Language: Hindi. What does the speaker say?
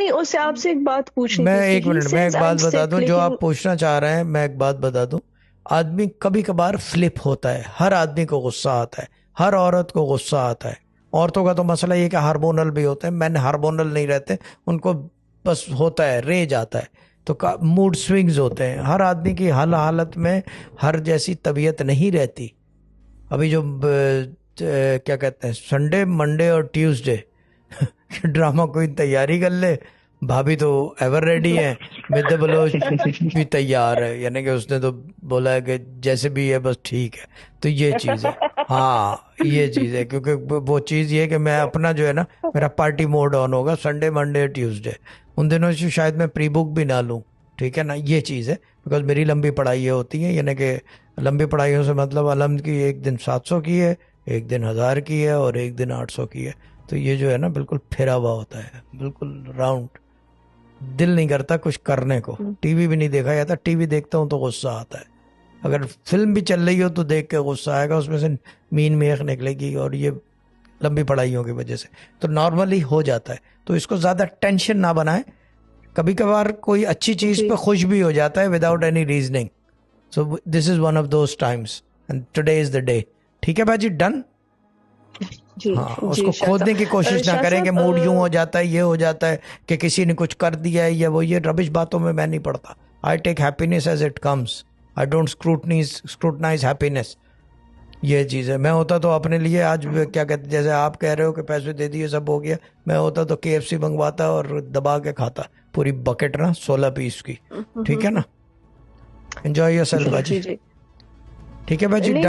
नहीं, उससे आपसे एक बात पूछनी मैं थी कि एक ही मिनट, मैं सेज एक आई एम बात बता सिक, दूं जो लेकिन आप पूछना चाह रहे हैं, मैं एक बात बता दूं। आदमी कभी कभार फ्लिप होता है, हर आदमी को गुस्सा आता है, हर औरत को गुस्सा आता है। औरतों का तो मसला ये कि हार्मोनल भी होते हैं, मैन हार्मोनल नहीं रहते, उनको बस होता है, रेज आता है। तो मूड स्विंग्स होते हैं हर आदमी की, हर हालत में हर जैसी तबीयत नहीं रहती। अभी जो क्या कहते हैं, संडे मंडे और ट्यूसडे ड्रामा क्वीन तैयारी कर ले, भाभी तो एवर रेडी है, मिड बलोच भी तैयार है, यानी कि उसने तो बोला है कि जैसे भी है बस ठीक है। तो ये चीज़ है। हाँ ये चीज़ है, क्योंकि वो चीज़ ये है कि मैं अपना जो है ना, मेरा पार्टी मोड ऑन होगा संडे मंडे ट्यूसडे, उन दिनों से शायद मैं प्री बुक भी ना लूँ। ठीक है ना, ये चीज़ है, बिकॉज मेरी लंबी पढ़ाई होती है, यानी कि लंबी पढ़ाइयों से मतलब अलहमद की एक दिन 700 की है, एक दिन 1000 की है और एक दिन 800 की है। तो ये जो है ना बिल्कुल फिरा हुआ होता है, बिल्कुल राउंड। दिल नहीं करता कुछ करने को, टीवी भी नहीं देखा जाता, टीवी देखता हूँ तो गुस्सा आता है। अगर फिल्म भी चल रही हो तो देख के गुस्सा आएगा, उसमें से मीन मेख निकलेगी, और ये लंबी पढ़ाइयों की वजह से तो नॉर्मली हो जाता है। तो इसको ज़्यादा टेंशन ना बनाए। कभी कभार कोई अच्छी चीज़ जी पे खुश भी हो जाता है without any reasoning. So this is one of those times and today is the day. ठीक है भाजी, डन। जी हाँ, जी उसको शाह खोदने की साहब, कोशिश ना शाह करें कि साहब, मूड यूं हो जाता है, ये हो जाता है कि किसी ने कुछ कर दिया है, या वो ये रबिश बातों में मैं नहीं पड़ता। I take happiness as it comes, I don't scrutinize happiness. ये चीज़ है। मैं होता तो अपने लिए आज क्या कहते, जैसे आप कह रहे हो कि पैसे दे दिए सब हो गया, मैं होता तो KFC मंगवाता और दबा के खाता पूरी बकेट ना, 16 पीस की। ठीक है ना। एंजॉय योर सेल्फ जी बाजी। जी जी। ठीक है बाजी। नहीं